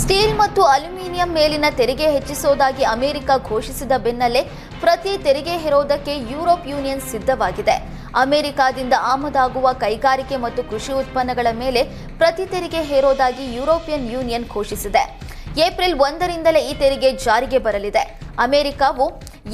Steel ಮತ್ತು aluminium ಮೇಲಿನ ತೆರಿಗೆ ಹೆಚ್ಚಿಸುವುದಾಗಿ ಅಮೆರಿಕ ಘೋಷಿಸಿದ ಬೆನ್ನಲ್ಲೇ ಪ್ರತಿ ತೆರಿಗೆ ಹೇರೋದಕ್ಕೆ ಯುರೋಪ್ ಯೂನಿಯನ್ ಸಿದ್ಧವಾಗಿದೆ. ಅಮೆರಿಕದಿಂದ ಆಮದಾಗುವ ಕೈಗಾರಿಕೆ ಮತ್ತು ಕೃಷಿ ಉತ್ಪನ್ನಗಳ ಮೇಲೆ ಪ್ರತಿ ತೆರಿಗೆ ಹೇರೋದಾಗಿ ಯುರೋಪಿಯನ್ ಯೂನಿಯನ್ ಘೋಷಿಸಿದೆ. ಏಪ್ರಿಲ್ 1ರಿಂದಲೇ ಈ ತೆರಿಗೆ ಜಾರಿಗೆ ಬರಲಿದೆ. ಅಮೆರಿಕವು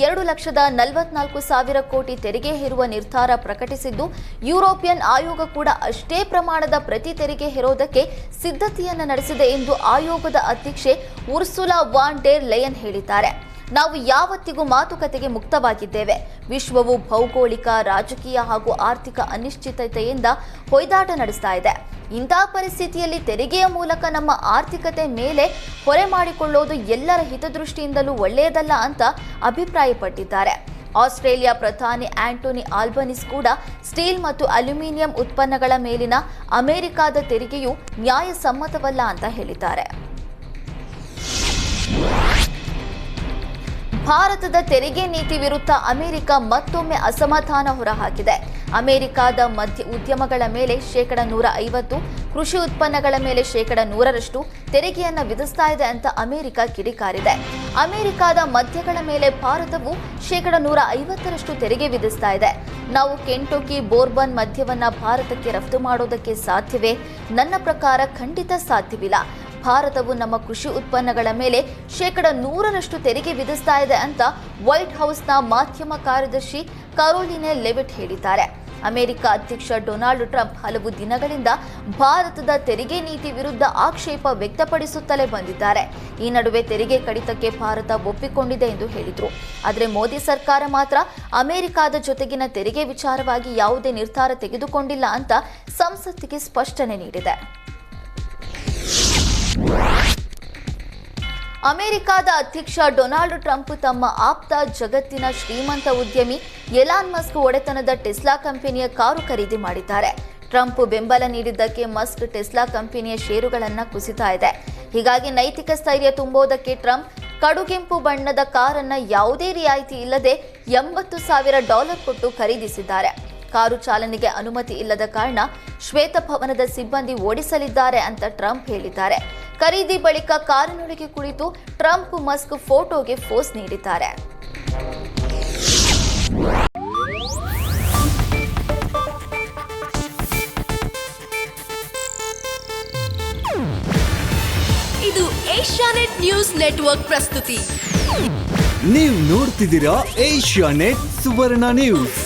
2,44,000 ಕೋಟಿ ತೆರಿಗೆ ಹೇರುವ ನಿರ್ಧಾರ ಪ್ರಕಟಿಸಿದ್ದು, ಯುರೋಪಿಯನ್ ಆಯೋಗ ಕೂಡ ಅಷ್ಟೇ ಪ್ರಮಾಣದ ಪ್ರತಿ ತೆರಿಗೆ ಹೇರೋದಕ್ಕೆ ಸಿದ್ಧತೆಯನ್ನು ನಡೆಸಿದೆ ಎಂದು ಆಯೋಗದ ಅಧ್ಯಕ್ಷೆ ಉರ್ಸುಲಾ ವಾನ್ ಡೆರ್ ಲೆಯನ್ ಹೇಳಿದ್ದಾರೆ. ನಾವು ಯಾವತ್ತಿಗೂ ಮಾತುಕತೆಗೆ ಮುಕ್ತವಾಗಿದ್ದೇವೆ. ವಿಶ್ವವು ಭೌಗೋಳಿಕ, ರಾಜಕೀಯ ಹಾಗೂ ಆರ್ಥಿಕ ಅನಿಶ್ಚಿತತೆಯಿಂದ ಹೊಯ್ದಾಟ ನಡೆಸ್ತಾ ಇದೆ. ಇಂತಹ ಪರಿಸ್ಥಿತಿಯಲ್ಲಿ ತೆರಿಗೆಯ ಮೂಲಕ ನಮ್ಮ ಆರ್ಥಿಕತೆ ಮೇಲೆ ಹೊರೆ ಮಾಡಿಕೊಳ್ಳುವುದು ಎಲ್ಲರ ಹಿತದೃಷ್ಟಿಯಿಂದಲೂ ಒಳ್ಳೆಯದಲ್ಲ ಅಂತ ಅಭಿಪ್ರಾಯಪಟ್ಟಿದ್ದಾರೆ. ಆಸ್ಟ್ರೇಲಿಯಾ ಪ್ರಧಾನಿ ಆಂಟೋನಿ ಆಲ್ಬನಿಸ್ ಕೂಡ ಸ್ಟೀಲ್ ಮತ್ತು ಅಲ್ಯೂಮಿನಿಯಂ ಉತ್ಪನ್ನಗಳ ಮೇಲಿನ ಅಮೆರಿಕದ ತೆರಿಗೆಯು ನ್ಯಾಯಸಮ್ಮತವಲ್ಲ ಅಂತ ಹೇಳಿದ್ದಾರೆ. ಭಾರತದ ತೆರಿಗೆ ನೀತಿ ವಿರುದ್ಧ ಅಮೆರಿಕ ಮತ್ತೊಮ್ಮೆ ಅಸಮಾಧಾನ ಹೊರಹಾಕಿದೆ. ಅಮೆರಿಕದ ಮಧ್ಯ ಉದ್ಯಮಗಳ ಮೇಲೆ 150%, ಕೃಷಿ ಉತ್ಪನ್ನಗಳ ಮೇಲೆ 100% ತೆರಿಗೆಯನ್ನು ವಿಧಿಸ್ತಾ ಇದೆ ಅಂತ ಅಮೆರಿಕ ಕಿಡಿಕಾರಿದೆ. ಅಮೆರಿಕದ ಮದ್ಯಗಳ ಮೇಲೆ ಭಾರತವು 150% ತೆರಿಗೆ ವಿಧಿಸ್ತಾ ಇದೆ. ನಾವು ಕೆಂಟುಕಿ ಬೋರ್ಬನ್ ಮದ್ಯವನ್ನ ಭಾರತಕ್ಕೆ ರಫ್ತು ಮಾಡೋದಕ್ಕೆ ಸಾಧ್ಯವೇ? ನನ್ನ ಪ್ರಕಾರ ಖಂಡಿತ ಸಾಧ್ಯವಿಲ್ಲ. ಭಾರತವು ನಮ್ಮ ಕೃಷಿ ಉತ್ಪನ್ನಗಳ ಮೇಲೆ 100% ತೆರಿಗೆ ವಿಧಿಸ್ತಾ ಇದೆ ಅಂತ ವೈಟ್ ಹೌಸ್ನ ಮಾಧ್ಯಮ ಕಾರ್ಯದರ್ಶಿ ಕರೋಲಿನೆ ಲೆವಿಟ್ ಹೇಳಿದ್ದಾರೆ. ಅಮೆರಿಕ ಅಧ್ಯಕ್ಷ ಡೊನಾಲ್ಡ್ ಟ್ರಂಪ್ ಹಲವು ದಿನಗಳಿಂದ ಭಾರತದ ತೆರಿಗೆ ನೀತಿ ವಿರುದ್ಧ ಆಕ್ಷೇಪ ವ್ಯಕ್ತಪಡಿಸುತ್ತಲೇ ಬಂದಿದ್ದಾರೆ. ಈ ನಡುವೆ ತೆರಿಗೆ ಕಡಿತಕ್ಕೆ ಭಾರತ ಒಪ್ಪಿಕೊಂಡಿದೆ ಎಂದು ಹೇಳಿದರು. ಆದರೆ ಮೋದಿ ಸರ್ಕಾರ ಮಾತ್ರ ಅಮೆರಿಕದ ಜೊತೆಗಿನ ತೆರಿಗೆ ವಿಚಾರವಾಗಿ ಯಾವುದೇ ನಿರ್ಧಾರ ತೆಗೆದುಕೊಂಡಿಲ್ಲ ಅಂತ ಸಂಸತ್ತಿಗೆ ಸ್ಪಷ್ಟನೆ ನೀಡಿದೆ. ಅಮೆರಿಕದ ಅಧ್ಯಕ್ಷ ಡೊನಾಲ್ಡ್ ಟ್ರಂಪ್ ತಮ್ಮ ಆಪ್ತ, ಜಗತ್ತಿನ ಶ್ರೀಮಂತ ಉದ್ಯಮಿ ಎಲಾನ್ ಮಸ್ಕ್ ಒಡೆತನದ ಟೆಸ್ಲಾ ಕಂಪನಿಯ ಕಾರು ಖರೀದಿ ಮಾಡಿದ್ದಾರೆ. ಟ್ರಂಪ್ ಬೆಂಬಲ ನೀಡಿದ್ದಕ್ಕೆ ಮಸ್ಕ್ ಟೆಸ್ಲಾ ಕಂಪನಿಯ ಷೇರುಗಳನ್ನು ಕುಸಿತಾ ಇದೆ. ಹೀಗಾಗಿ ನೈತಿಕ ಸ್ಥೈರ್ಯ ತುಂಬೋದಕ್ಕೆ ಟ್ರಂಪ್ ಕಡುಗೆಂಪು ಬಣ್ಣದ ಕಾರನ್ನು ಯಾವುದೇ ರಿಯಾಯಿತಿ ಇಲ್ಲದೆ $80,000 ಕೊಟ್ಟು ಖರೀದಿಸಿದ್ದಾರೆ. ಕಾರು ಚಾಲನೆಗೆ ಅನುಮತಿ ಇಲ್ಲದ ಕಾರಣ ಶ್ವೇತಭವನದ ಸಿಬ್ಬಂದಿ ಓಡಿಸಲಿದ್ದಾರೆ ಅಂತ ಟ್ರಂಪ್ ಹೇಳಿದ್ದಾರೆ. ಖರೀದಿ ಬಳಿಕ ಕಾರಿನೊಳಗೆ ಕುಳಿತು ಟ್ರಂಪ್ ಮಸ್ಕ್ ಫೋಟೋಗೆ ಪೋಸ್ ನೀಡಿದ್ದಾರೆ. ಇದು ಏಷ್ಯಾನೆಟ್ ನ್ಯೂಸ್ ನೆಟ್ವರ್ಕ್ ಪ್ರಸ್ತುತಿ. ನೀವು ನೋಡ್ತಿದ್ದೀರಾ ಏಷ್ಯಾನೆಟ್ ಸುವರ್ಣ ನ್ಯೂಸ್.